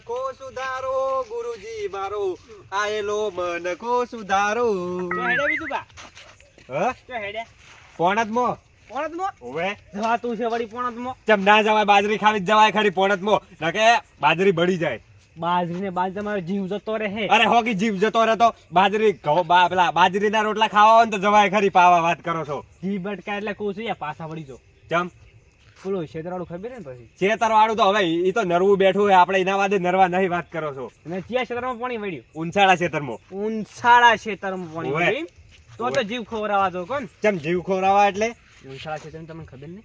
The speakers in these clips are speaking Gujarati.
કો સુધારો ગુરુજી મારો આયેલો મન કો સુધારો તો હેડે બીજું બા હ તો હેડે પોણતમો ઓવે જવાતું છે વળી પોણતમાં ચમ ના જવાય બાજરી ખાવી જ જવાય ખરી પોણતમો નકે બાજરી બળી જાય બાજરીને બાજ તમારો જીવ જતો રહે અરે હોકી જીવ જતો રહે તો બાજરી પેલા બાજરીના રોટલા ખાવા હોય ને તો જવાય ખરી પાવા વાત કરો છો જીવ બટકા એટલે કહું છું પાછા વળી જો ચમ પેલું છેતરાળું ખબર ને પછી ચેતર વાળું તો હવે ઈ તો નરવું બેઠું હોય આપણે એના વાદે નરવા નહીં વાત કરો છો અને ચિયા ક્ષેત્રમાં પાણી વળ્યું ઉંચાળા ખેતરમાં ઉનસાળા ક્ષેત્રમાં પાણી ઓવે. વળ્યું તો જીવ ખવરાવા દો કોણ ચમ જીવ ખોરાવા એટલે ઉનસાળા ક્ષેત્રમાં તમને ખબર નહીં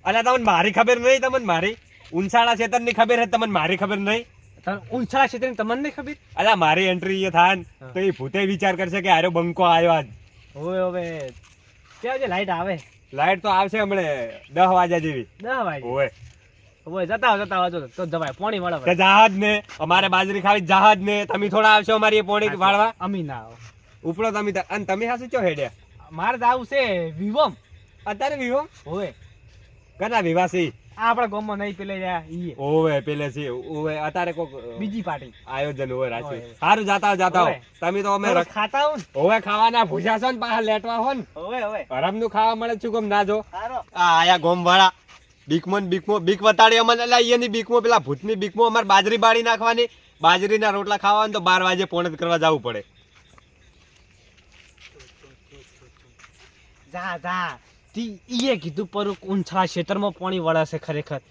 અલ્યા તમને મારી ખબર નહીં તમને મારી ઉંચાળા ખેતર ની ખબર હે તમને મારી ખબર નહીં ઉનસાળા ક્ષેત્રની તમને નહીં ખબર અલ્યા મારી એન્ટ્રી એ થાય ને તો એ ભૂતે વિચાર કરશે કે આર્યો બંકો આવ્યો આજ હવે ક્યાં જે લાઈટ આવે લાઈટ તો આવશે હમણે 10 વાગ્યા જેવી 10 વાગે ઓય હવે જતા આવો તો જવાય પાણી વાળા કે જહાજ ને અમારે બાજરી ખાવી જહાજ ને તમે થોડા આવશો અમારી એ પોણી વાળવા અમી ના આવો ઉપડો તમે અને તમે હાસુ ચો હેડ્યા મારે તો આવું છે વિવમ અત્યારે વિવો ઓવે કના વિવાસી આપડા ગામમાં નહીં પેલે રહ્યા ઈ ઓવે પેલે છે ઓવે અત્યારે કોક બીજી પાર્ટી આયોજન હોય રાખ્યું ઓવે. સારું જાતા ઓવે. તમે તો અમે ખાતા હું ઓવે ખાવાના ભૂજા છો ને પાછા લેટવા હો ને હવે હરામ નું ખાવા મળે છું કેમ ના જો સારો આ આયા ગોમ વાળા બીક વતાડી અમને એટલે એની બીકમાં પેલા ભૂતની બીકમાં અમારે બાજરી બાળી નાખવાની બાજરીના રોટલા ખાવા તો 12 વાગે પોણત કરવા જવું પડે જા ઈએ કીધું પર ઊંચા ક્ષેત્રમાં પાણી વળાશે ખરેખર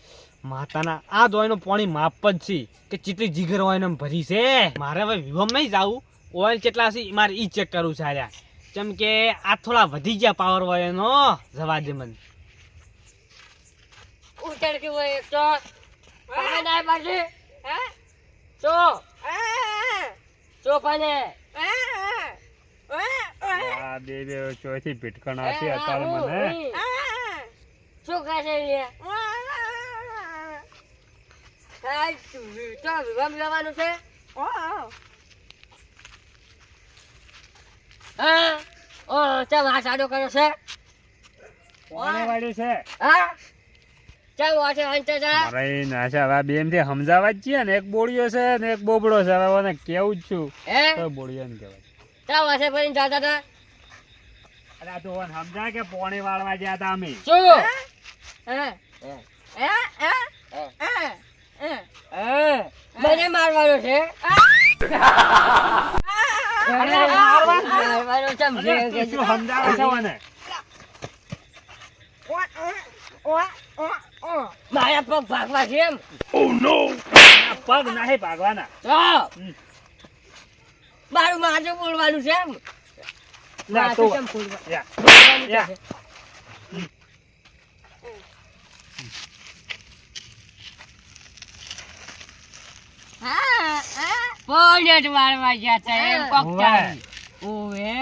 માતાના આ દોયનો પાણી માપ જ છે કે ચીટલી જીગર હોય ને ભરી છે મારે હવે વિવમ નહીં જાવું ઓઇલ કેટલા છે મારે ઈ ચેક કરવું છે આર્યા કેમ કે આ થોડા વધી ગયા પાવર હોય એનો જવા દે મને ઉતર કે હોય એક તો પાને નાય બાજે હે તો પાને આ બે ચોથી ભીટકણા છે અત્યારે મને શું ખાશે લે હાય તું તો વિવામ લેવાનું છે હા ઓ ચા આ સાડો કર્યો છે કોને વાળ્યું છે હા ચા વાટે અંતે જા મારે ના છે હવે બે એમથી સમજાવવા જ છીએ ને એક બોળિયો છે ને એક બોબડો છે હવે મને કેવું જ છું હે તો બોળિયો ને કહેવાય ચા વાટે ફરીને જાતા હતા અરે આ તો ઓન સમજાય કે પોણી વાળવા ગયા હતા અમે શું મને મારવાનો છે મારવાનો ચમ છે કે શું સમજાવે છે મને મારા પગ ભાગવા છે એમ આ પગ નહીં ભાગવાના તો મારું માથું બોલવાનું છે એમ લા માથું તું કેમ બોલવાનું? યા બોલવાનું યા. છે. પોનેટ વાળવા ગયા છે એમ કોક ઓવે. ચાલી. ઓવે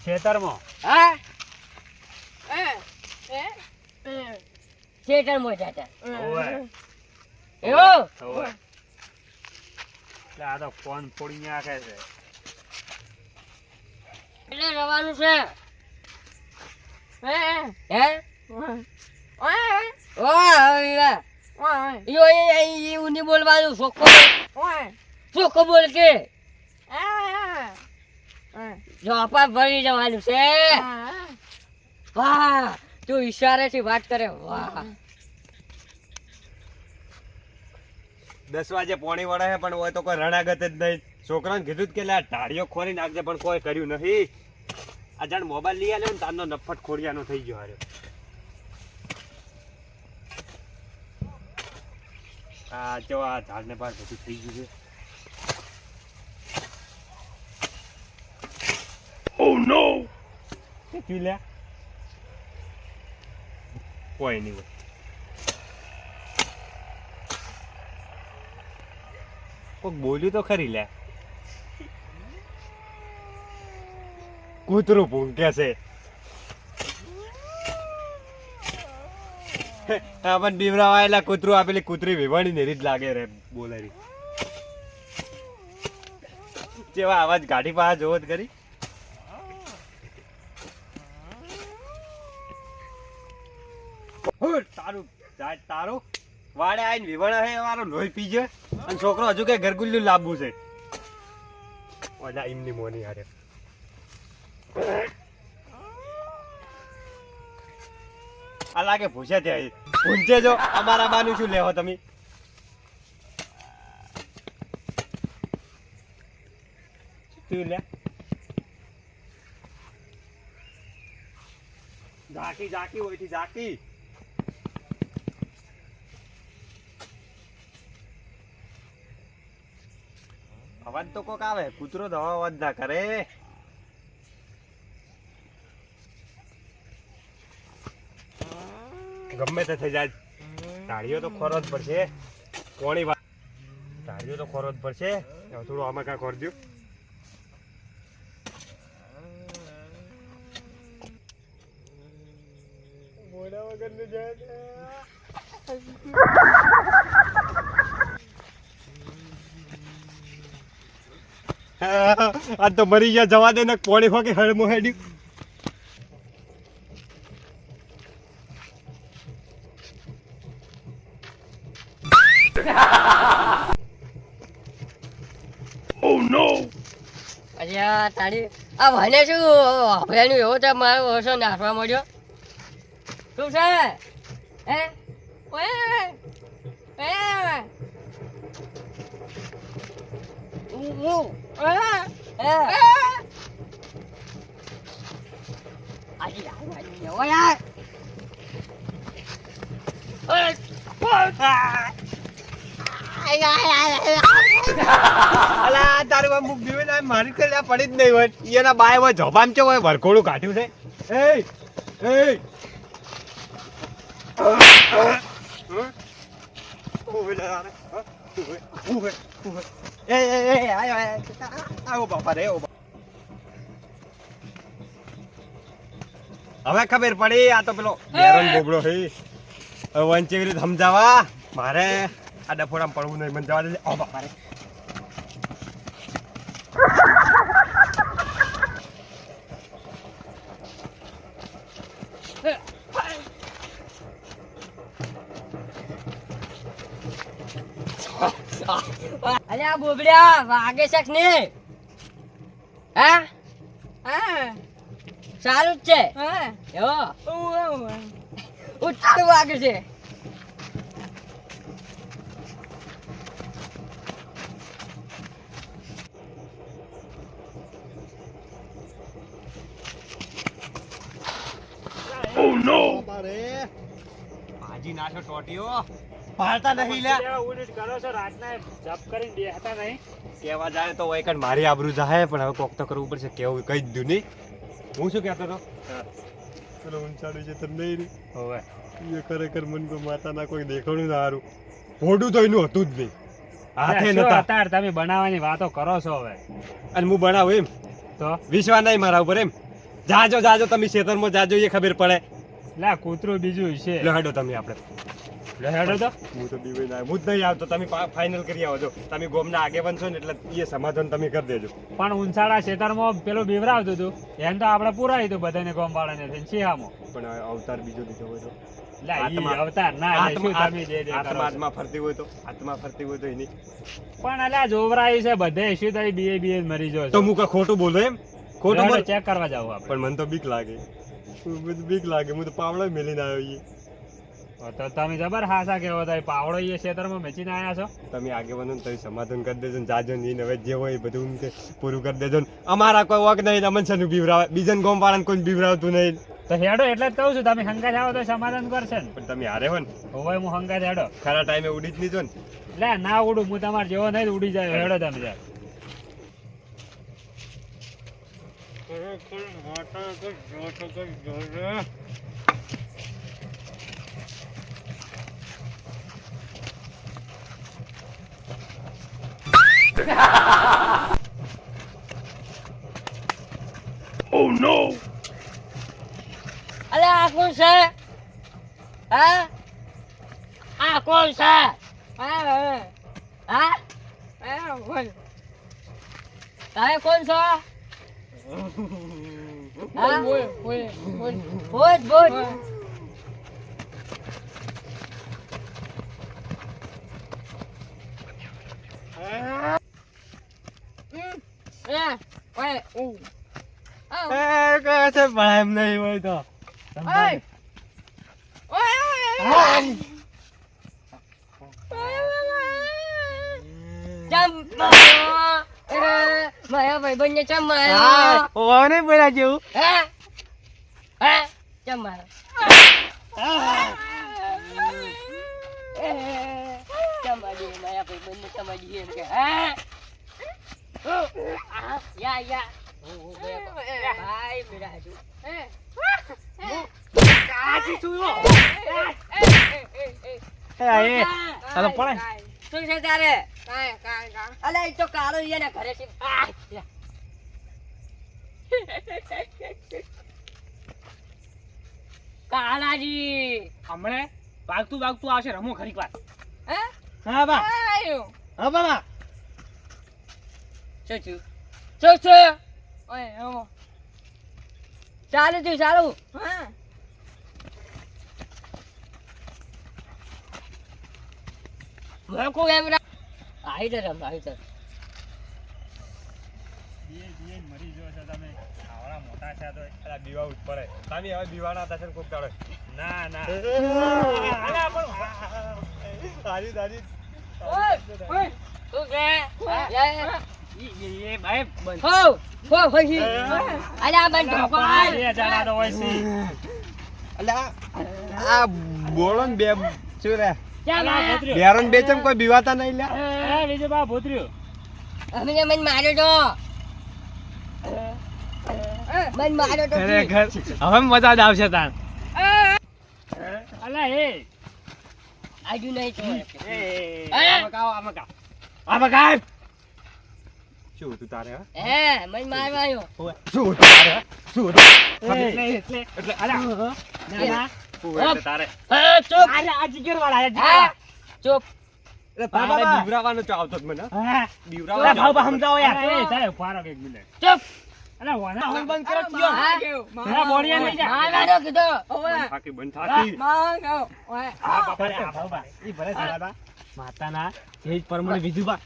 ખેતરમાં હા થિયેટર માં જતા ઓવે. એવું ઓવે. લા આ તો ફોન ફોડી નાખે છે એટલે રવાનું છે હે એવું નહીં બોલવાનું ચોખ્ખો બોલ કે જોપા ભરી જવાનું છે વાહ તું ઈશારેથી વાત કરે વાહ 10 વાગે પોણી વળે છે પણ હોય તો કોઈ રણાગત જ નહીં છોકરાને કીધું જ કે લે આ ઢાળીઓ ખોરી નાખજે પણ કોઈ કર્યું નહીં આ જાણ મોબાઈલ લઈ આલ્યો ને તારનો નફટ ખોડિયાનો થઈ ગયો હાર્યો આ જો આ ઝાડને બહાર બધું થઈ ગયું છે ઓ નો કે લે કોઈ નહીં હોય કોક બોલ્યું તો ખરી લે કૂતરું ભૂંકે છે આપણ બીવરાવાયેલા કૂતરું આપેલી કૂતરી વિવાણી ને રીત લાગે રે બોલારી જેવા અવાજ ગાડી પાસે જોવો જ કરી તારું તારું વાડે આઈને વિવણા હે મારો લોહી પીજે અને છોકરો હજુ કે ઘરગુલ્લું લાવવું છે ઓલા એમની મોની હારે આ લાગે ભૂસે ત્યાં ભૂંચે જો અમારા બાનું શું લેવો તમે તું લે ઝાકી ઝાકી હોયથી ઝાકી અવાજ તો કોક આવે કૂતરો તો અવાજ ના કરે ગમે તે થઈ જાય ટાળીઓ તો ખોરો જ પડશે કોણી વાત ટાળીઓ તો ખોરો જ પડશે થોડું આમાં કાંઈ ખોર દ્યું મોડા વગરનું જાય આ તો મરી ગયા જવા દે ને પોણી ફોકી હળમો હેડ્યું Oh no! અલ્યા તારી આ ભાઈને શું ભાઈનું એવો છે મારો ઓછો નાખવા મળ્યો શું છે હે ઓય અલા તારું મુખ દીવે ને મારી કે પડી જ નહીં હોય એના બાય હોય જવામ છે હોય વરઘોડું કાઢ્યું છે એ હવે ખબર પડી આ તો પેલો બેરન બોબડો છે હવે વંચેવી રીતે સમજાવા મારે આ ડફોડામાં પડવું નહીં મને જવા દે ઓ બાપા રે અલ્યા બોબડ્યા વાગે છે કે નહીં હા હા સારું જ છે હા એવો ઉઠાડું વાગે છે Oh no! ભાજી નાશો ટોટીઓ પાડતા નહીં લે ઉડીટ કરો છો રાતના જપ કરીને બેહતા નહીં કેવા જાય તો વૈકણ મારી આબરૂ જાહે પણ હવે કોક તો કરવું પડશે કેવું કઈ દીધું નહીં હું શું કહેતો હતો પેલો ઊંચાડું છે તમને હવે એ ખરેખર મન કો માતાના કોઈ દેખાણું ના હારું મોઢું તો એનું હતું જ નહીં હાથે નતા અત્યારે તમે બનાવવાની વાતો કરો છો હવે અને હું બનાવું એમ તો વિશ્વાસ નહીં મારા ઉપર એમ જાજો જાજો તમે ખેતરમાં જાજો એ ખબર પડે લે કૂતરું બીજું છે લે હેડો તમે આપણે લે હેડો તો હું તો બીવે ના હું જ નહીં આવતો તમે ફાઇનલ કરી આવો છો તમે ગોમના આગેવાન છો ને એટલે એ સમાધાન તમે કરી દેજો પણ ઉંચાળા ખેતરમાં પેલું બીવરાવતું હતું એને તો આપણે પુરાયું હતું બધાને ગોમ વાળાને થઈને શિયામાં પણ અવતાર બીજો દીધો હોય તો લે ઈ અવતાર ના લે શું તમે દે દે કરો છો? આત્મા ફરતી હોય તો એની પણ અલ્યા જોવરાયું છે બધે શું થઈ બીએ મરી જો તો હું કા ખોટું બોલો એમ ખોટું બોલ ચેક કરવા જાવ આપણે પણ મને તો બીક લાગે હું તો પાવડો મેલીને આવ્યો તો તમે જબર હાસા કેવો થાય પાવડો એ ખેતરમાં મેચીને આયા છો તમે આગેવાનો તમે સમાધાન કરી દેજો ને જાજો ને હવે જે હોય એ બધું પૂરું કરી દેજો ને અમારા કોઈ વક નહીં અમન છે બીવરાવે બીજન ગોમ વાળાને કોઈ બીવરાવતું નહીં તો હેડો એટલે જ કહું છું તમે હંગાત આવો તો સમાધાન કરશે ને પણ તમે હારે હો ને હવે હું હંગાત હેડો ખરા ટાઈમે ઉડી જ નહીં જો ને લે ના ઉડું હું તમારે જેવો નહીં ઉડી જાય હેડો તમે જાય Oh no! અલે આ કોણ છે હા આ કોણ છે હા હા કોણ તારે કોણ છો હા બોલ ઓય ઓ કહે છે પણ એમ નહીં હોય તો ઓય મારા ભાઈબંધ ને ચમ માર્યો ઓને બોલા જેવું ચમ માર્યો ચમાડી મારા ભાઈબંધ ને ચમાડી એમ કે યા ભાઈ મેરા જો કાચી છું એ ચાલો પડે શું છે તારે અલે એ તો કાળો ઈયાના ઘરે છે કાળાજી હમણે ભાગતું આવશે રમો ખરીક વાર હે હા બા હા બાબા શું ઓય ચાલુ હા ભકો એમ આઈ તો મરી જો છો તમે આવડા મોટા છે તો એલા બીવા ઉઠ પડે તમે હવે બીવાના હતા છે ને કોક દાડે ના અલા પણ દાદી ઓય તું કે એ ભાઈ હો હોઈ અલા બન ઢોકો એ જાડા તો હોય છે અલા આ બોલો ને બે શું રે બેરન બેચમ કોઈ બીવાતા નહીં લે એ બીજો બા ભૂતર્યો અમે મન માર્યો તો ખરેખર હવે મજા જ આવશે તાન અલા એ આજુ નહીં તો આમાં કાય શું હતું તારે હે મન મારવાયો શું હતું તારે શું હતું એટલે અલા ના એટલે તારે ચૂપ અરે આ જીગર વાળા ચૂપ તારે બીવરાવાનો તો આવતો જ મને હા બીવરાવાનો ભાવ સમજાવો યાર એ તારે ફારો એક મિનિટ ચૂપ અલા વાના હવે બંધ કરો કયો મારા બોડિયા લઈ જા મારવાનો કીધો થાકી બંધ થાકી આ બાપા રે આ ભાવબા ઈ ભલે સાડા માતાના એ જ પરમણે બીજું બા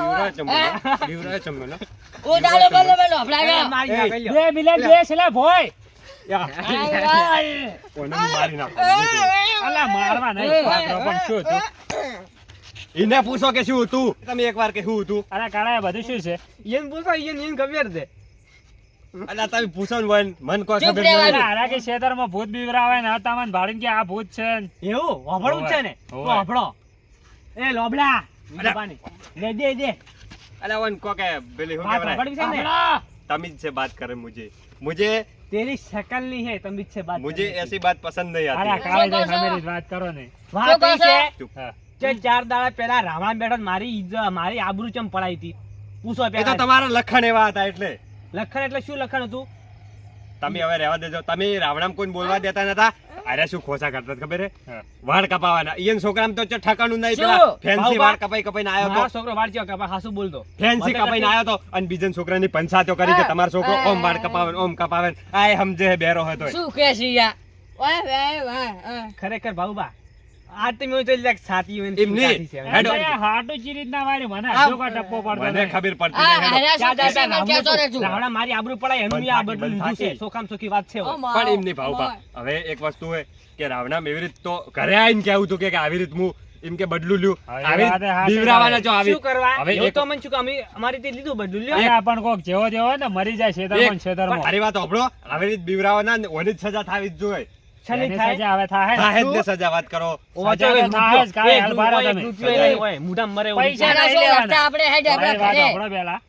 બીવરા ચમનો ઓ ડાલો બલ્લે બલ્લે હફલાયો મારી ના ગલ્યો બે મિલન બે છેલા ભોય કોને મારી નાખો અલા મારવા નહીં પાત્રો પણ શું હતું એને પૂછો કે શું હતું તમે એકવાર કે શું હતું અરે કાળા બધું શું છે ઈન પૂછો ઈન ખબર દે અલા તમે પૂછો ને વન મન કોઈ ચૂપ ખબર રહેવાનું. નહીં અરે કે શેતરમાં ભૂત બીવરાવે ને તમને ભાડીને કે આ ભૂત છે એવું વાપરવું છે ને તો વાપરો એ લોબડા અલા. પાણી લે દે અલા વન કો કે પેલી હું વાત કહેવાય વાપરવી છે ને तमीज से बात करे मुझे तेरी शकल नहीं है तमीज से बात मुझे करने की। ऐसी बात पसंद नहीं अरे, आती કાળા ભાઈ, સામે मेरी बात करो नहीं વાત શું ઈ કહો છો? છે चुप કે 4 દાડા પહેલા રાવણ બેઠો ને મારી આબરૂ ચમ પડાઈ હતી પૂછો એ તો પહેલા તમારા લખણ એવા હતા એટલે લખણ એટલે શું લખણ હતું તમે હવે રહેવા દેજો તમે રાવણામ કોઈ બોલવા દેતા નતા અરે શું ખોસા કરતા હતા ખબર હે વાળ કપાવાના ઈયન છોકરામ તો ઠકાણું નહીં શું? પેલા ફેન્સી ભાવ વાળ કપાઈને આવ્યો મારો તો છોકરો વાળ ચો હાસુ બોલતો ફેન્સી કપાઈને આવ્યો તો અને બીજા છોકરાની પંચાતો કરી કે તમારો છોકરો ઓમ વાળ કપાવે ઓમ કપાવે આ સમજે હે બેરો હતો શું કે છે યાર ઓય વાય વાય ખરેખર ભાઉબા આ તો મેં તો લાગ સાથી હોય ને એમની. સાથી છે. હેડો. હાટુ ચીરીત ના વાળી મને આ જોકા ટપ્પો પડતો મને નહીં. ખબર પડતી આ નહીં હેડો. આના શું જા, જા, કે છે જા, મને કહેતો રહેજો. રાવણા મારી આબરૂ પડાય એનું મેં આ બંધ બદલું લીધું થાકી. છે સોખામ સોખી વાત છે હવે. પણ એમની ભાવબા હવે એક વસ્તુ હે કે રાવણામ એવી રીત તો ઘરે આવીને કેવું હતું કે આવી રીત હું એમ કે બદલું લ્યું હવે આવી વાત એ હાચી બીવરાવાના જો આવી શું કરવા હવે એવું એક- તો મને શું કે અમારી રીતે લીધું બદલું લ્યો અરે પણ કોક જેવો જેવો હોય ને મરી જાય છેતરમાં ને એક- છેતરમાં. પણ મારી વાત સાંભળો આવી રીત બીવરાવાના ને ઓની જ સજા થાવી જ જોઈએ છલી એની થાય સજા હવે થાય ને. સાહેબ ને સજા વાત કરો ઓવા સજા તો તો થાય જ, કાંઈ હાલ બારા તમે. મોઢામાં મરે એવું પૈસા છે. આના શું લગતા આપણે હેડ મારી આપણા વાત ઘરે. સાંભળો પહેલા.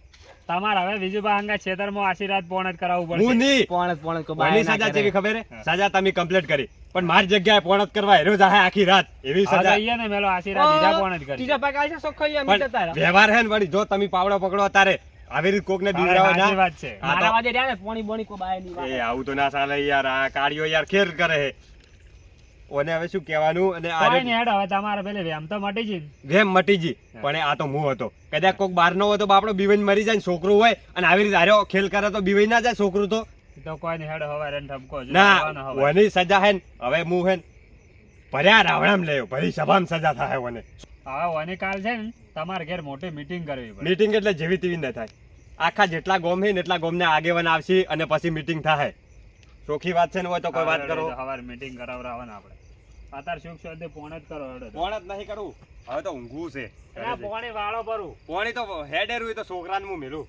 તમારે હવે બીજું ભાંગા છેતરમાં આશીર્વાદ પોણ જ કરાવવું હું પડશે. નહીં પોણત કો ઓની બાય ના સજા કરે. જેવી ખબર હે સજા તમે કમ્પ્લીટ કરી પણ મારી જગ્યાએ પોણત કરવા હેરો જાહે આખી રાત એવી હવે સજા ઈ ને મેલો આશીર્વાદ દીધા પોણ જ કરી. ત્રીજા ભાગ આવશે સોખો ઈ અમે જતા પણ રહ્યા. વ્યવહાર હે ને વળી જો તમે પાવડો પકડો તારે આવી રીત કોક ને હવે બીવરાવો સાચી ના વાત છે. હા તો- મારા વાદે રહ્યા ને પોણી બોણી કો બાય ની વાત. એ આવું તો ના ચાલે યાર આ કાળીઓ યાર ખેર કરે હે ઓને હવે શું કહેવાનું અને આ કોઈ નહીં હેડો, હવે તમારે પેલી વેમ તો મટી જ ને. વેમ મટી જી પણ એ આ તો હું હતો કદાચ કોક બાર નો હોય તો બાપડો બીવાઈ મરી જાય ને છોકરું હોય અને આવી રીતે હાર્યો ખેલ કરે તો બીવાઈ ના જાય છોકરું તો ઈ તો કોઈ નહીં હેડો, હવારે ને ઠપકો જો ના જવાનો હવારે. ઓની સજા હે ને હવે હું હે ને ભર્યા રાવણામ લેયો ભરી સભામાં સજા થાય મને હવે ઓની કાલ છે ને તમારે ઘેર મોટી મીટિંગ કરવી પડે. મીટિંગ એટલે જેવી તેવી ન થાય. આખા જેટલા ગોમ છે ને એટલા ગોમને આગેવાન આવશે અને પછી મીટિંગ થાય. ચોખ્ખી વાત છે ને હોય તો કોઈ વાત કરો. સવારે મીટિંગ કરાવરાવો ને આપણે અત્યારે સુખ શાંતિ પોણ જ કરો હેડો. પોણ જ નહીં કરું હવે તો ઊંઘવું છે. પોણી વાળો ભરું. પોણી તો હેડેરું તો છોકરાને હું મેલું